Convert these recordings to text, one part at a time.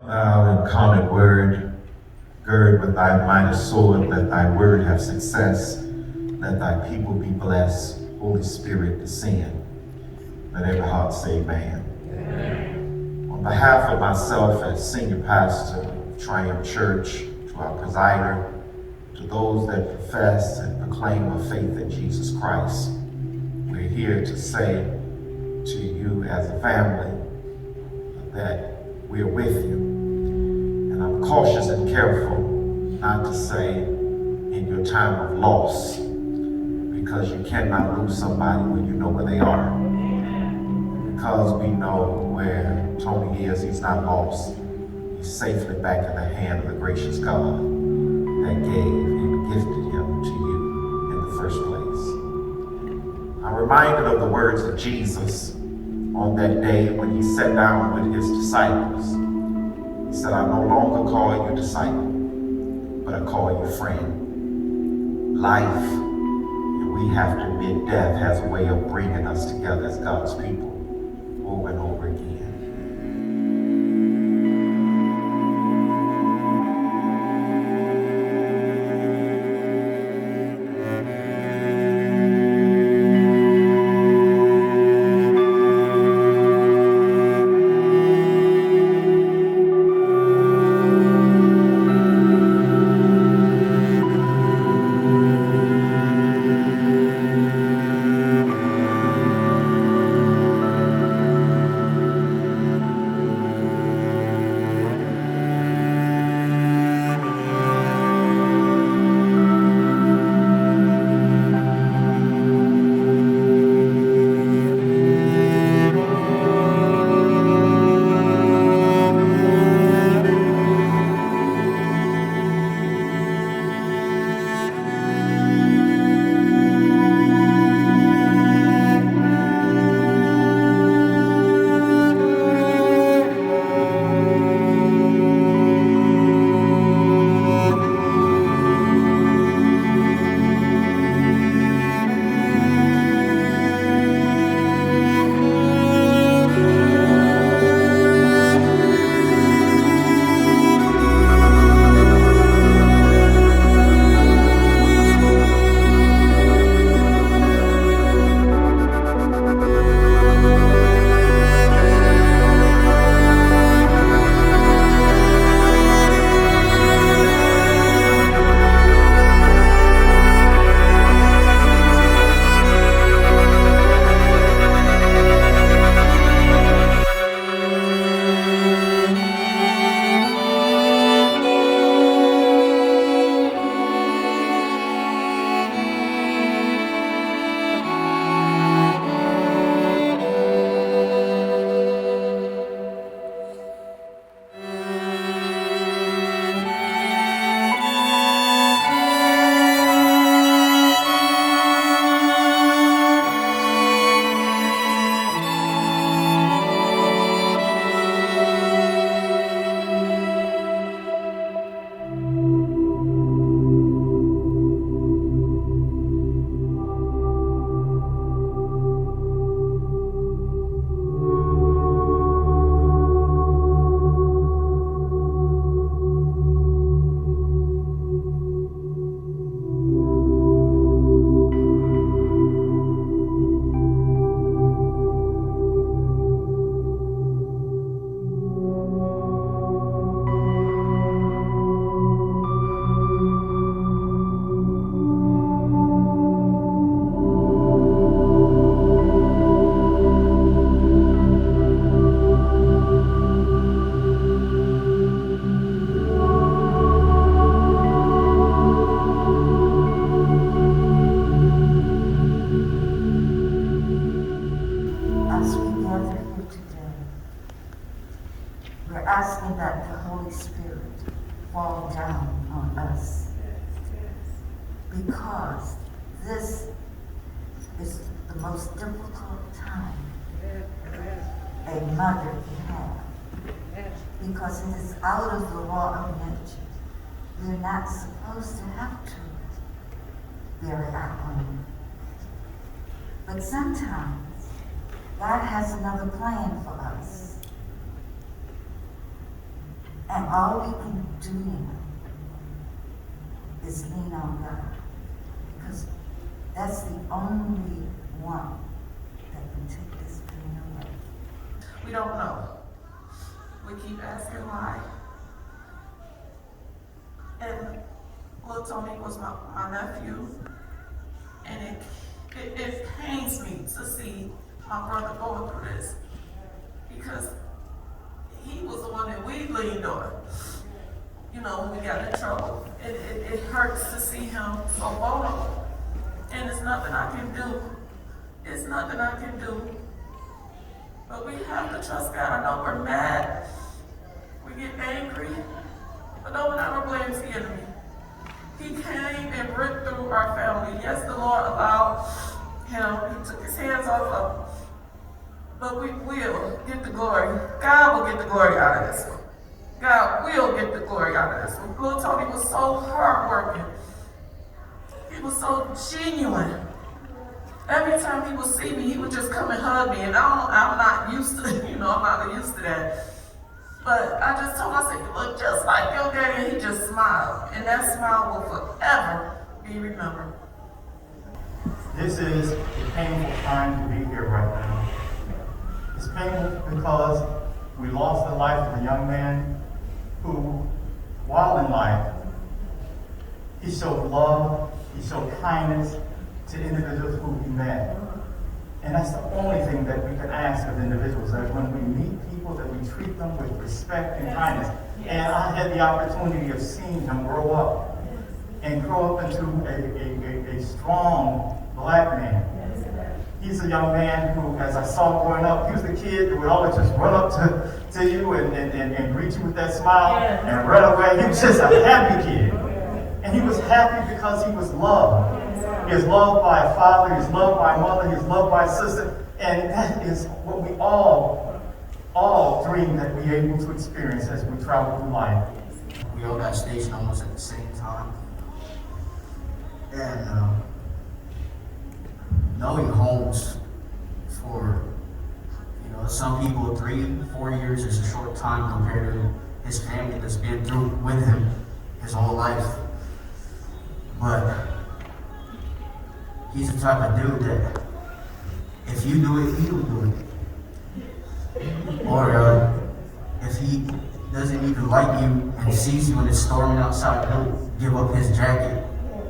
Incarnate Word, gird with thy mighty sword, let thy word have success, let thy people be blessed, Holy Spirit descend. Let every heart say amen. Amen. On behalf of myself as senior pastor of Triumph Church, to our presider, to those that profess and proclaim a faith in Jesus Christ, we're here to say to you as a family that we're with you. And I'm cautious and careful not to say in your time of loss, because you cannot lose somebody when you know where they are. Because we know where Tony is, he's not lost. He's safely back in the hand of the gracious God that gave and gifted him to you in the first place. I'm reminded of the words of Jesus on that day when he sat down with his disciples. He said, I no longer call you disciple, but I call you friend. Life, and we have to admit death, has a way of bringing us together as God's people over and over again. Because this is the most difficult time a mother can have. Because it is out of the law of nature. We're not supposed to have to bury our own. But sometimes God has another plan for us. And all we can do now is lean on God, because that's the only one that can take this pain away. We don't know. We keep asking why. And little Tony was my nephew, and it pains me to see my brother going through this, because he was the one that we leaned on, you know, when we got in trouble. It hurts to see him so vulnerable, and it's nothing I can do. It's nothing I can do. But we have to trust God. I know we're mad, we get angry, but no one ever blames the enemy. He came and ripped through our family. Yes, the Lord allowed him, he took his hands off of him. But we will get the glory. God will get the glory out of this one. God will get the glory out of this one. Little Tony was so hardworking. He was so genuine. Every time he would see me, he would just come and hug me. And I'm not used to, I'm not used to that. But I just told him, I said, you look just like your daddy. And he just smiled. And that smile will forever be remembered. This is a painful time to be here right now. It's painful because we lost the life of a young man who, while in life, he showed love, he showed kindness to individuals who he met. And that's the only thing that we can ask of individuals, that when we meet people, that we treat them with respect and kindness. And I had the opportunity of seeing him grow up and grow up into a strong black man. He's a young man who, as I saw growing up, he was the kid that would always just run up to you and greet you with that smile and run away. He was just a happy kid. And he was happy because he was loved. He was loved by a father, he was loved by a mother, he was loved by a sister. And that is what we all dream that we're able to experience as we travel through life. We all got stationed almost at the same time. And knowing Holmes for, some people 3-4 years is a short time compared to his family that's been through with him his whole life. But he's the type of dude that if you do it, he'll do it. Or if he doesn't even like you and sees you when it's storming outside, he'll give up his jacket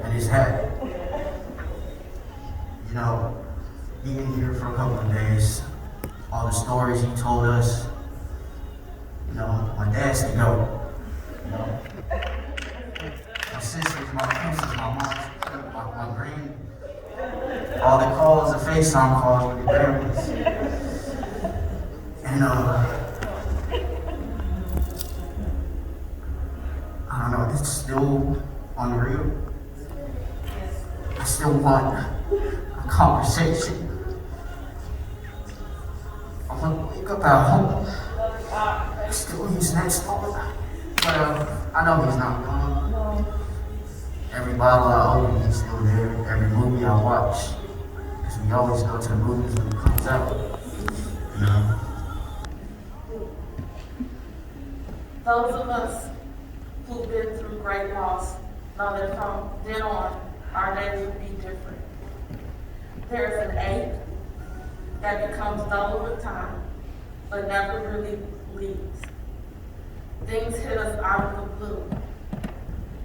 and his hat. Being here for a couple of days, all the stories he told us, my dad's the GOAT. My sisters, my princess, my mom, my grand, all the calls, the FaceTime calls with the grandmas. And I don't know, it's still unreal. I still want a conversation. I want to wake up at home. Still, he's next door. But I know he's not gone. Every bottle I open, he's still there. Every movie I watch, because we always go to the movies when it comes out. Those of us who've been through great loss know that from then on, our days will be different. There's an ache that becomes dull with time, but never really leaves. Things hit us out of the blue.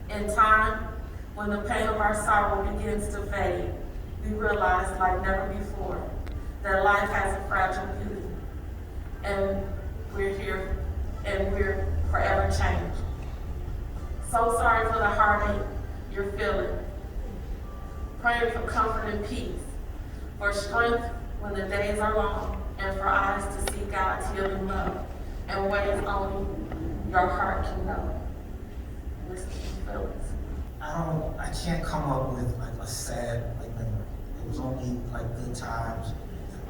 In time, when the pain of our sorrow begins to fade, we realize, like never before, that life has a fragile beauty. And we're here, and we're forever changed. So sorry for the heartache you're feeling. Praying for comfort and peace, for strength when the days are long, and for eyes to see God's healing love in ways only your heart can know. Listen to these feelings. I can't come up with like a sad memory. It was only like good times.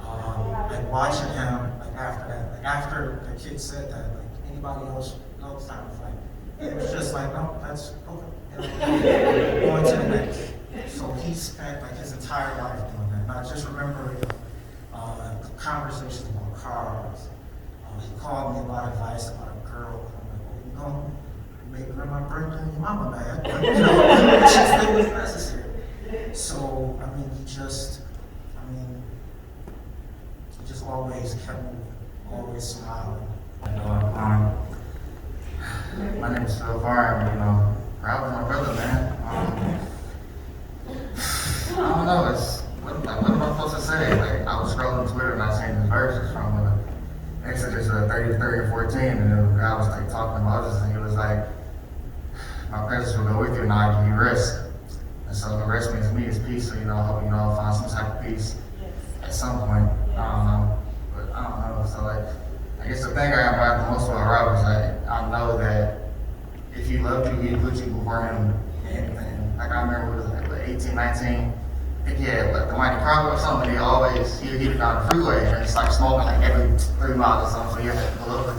Like watching him like after that. Like after the kid said that, like anybody else time was like, it was just like, no, that's okay. Going to the next. So he spent like his entire life doing that. And I just remember conversations about cars. He called me about advice about a girl. I'm like, well, remember my birthday, your mama mad. But, you know, she felt it was necessary. So, I mean, he just always kept moving, always smiling. My name is SrA, you know, Robert, my brother, man. I don't know, what am I supposed to say? Like, I was scrolling Twitter and I seen these verses from Exodus 30 and 14, and the guy was like talking about Moses, and he was like, my presence will go with you and I'll give you rest. And so the rest means to me is peace, so, you know, I hope, you know, I'll find some type of peace at some point. I don't know. But I don't know. So, like, I guess the thing I admire the most about Robert is that I know that if he loved you, he'd put you before him anything. Like, I remember it was like 18, 19, I think he had like the Mighty Cargo or something, he'd get down the freeway and it's like smoking like every 3 miles or something, so you have to pull over,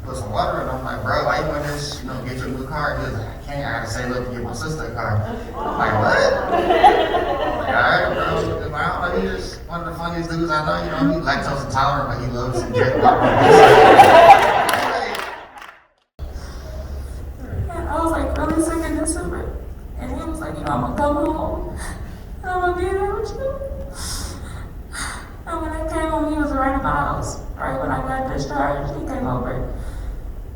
put some water, and I'm like, bro, why you want this, you know, get your new car? He was like, I can't, I gotta save up to get my sister a car. I'm like, what? Like, alright, bro. I don't know, he's just one of the funniest dudes I know, you know, he's lactose intolerant, but he loves to drink popcorn. I was like really sick in December, and he was like, you know, I'm gonna come home, and I'm gonna be there with you. And when I came home, he was right at my house. Right when I got discharged, he came over.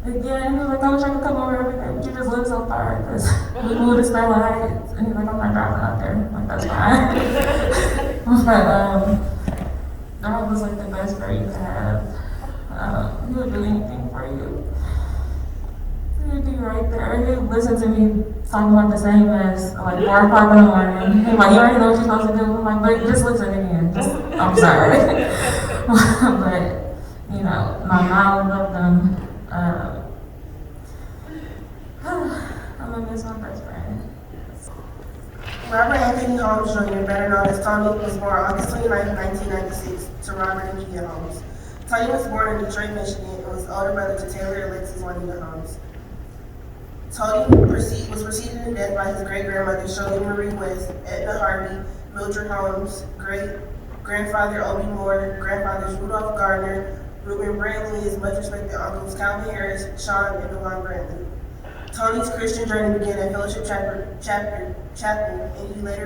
Again, he was like, I wish I could come over every day, but you just live so far, because we moved to Sterling Heights, and he's like, I'm not driving out there. I'm like, that's fine. But, Dog was like the best friend you could have. He would do anything for you. He'd be right there. He'd listen to me talking about the same as like 4 o'clock in the morning. He's like, you already know what you're supposed to do. I'm like, but just listen again. I'm sorry. But, you know, my mom loved them. I'm gonna miss my best friend. Robert Anthony Holmes Jr., better known as Tony, was born August 29, 1996, to Robert and Gia Holmes. Tony was born in Detroit, Michigan, and was older brother to Taylor and Alexis Juanita Holmes. Tony was preceded in death by his great-grandmother, Shirley Marie West, Edna Harvey, Mildred Holmes, great-grandfather Obie Moore, grandfathers Rudolph Gardner, Reuben Brantley, his much-respected uncles Calvin Harris, Sean, and Dewan Brantley. Tony's Christian journey began at Fellowship Chapel, and he later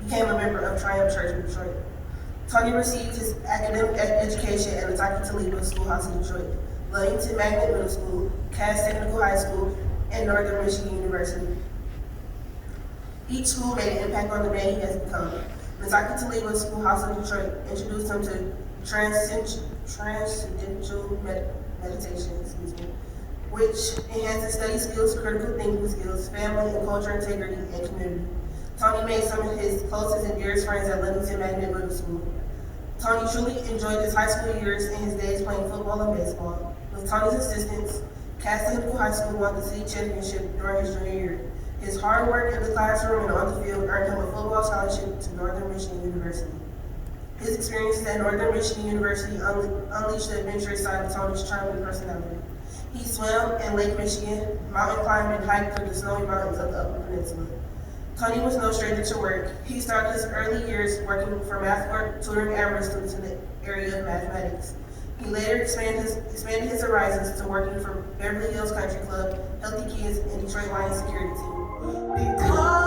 became a member of Triumph Church in Detroit. Tony received his academic education at Lataki Toledo Schoolhouse in Detroit, Ludington Magnet Middle School, Cass Technical High School, and Northern Michigan University. Each school made an impact on the man he has become. Lataki Toledo Schoolhouse in Detroit introduced him to transcendental meditation, which enhances study skills, critical thinking skills, family and culture integrity, and community. Tony made some of his closest and dearest friends at Ludington Magnet Middle School. Tony truly enjoyed his high school years and his days playing football and baseball. With Tony's assistance, Cass Technical High School won the city championship during his junior year. His hard work in the classroom and on the field earned him a football scholarship to Northern Michigan University. His experiences at Northern Michigan University unleashed the adventurous side of Tony's charming personality. He swam in Lake Michigan, mountain climbed and hiked through the snowy mountains of the Upper Peninsula. Tony was no stranger to work. He started his early years working for math work, tutoring average students in the area of mathematics. He later expanded his horizons to working for Beverly Hills Country Club, Healthy Kids, and Detroit Lions security team. Because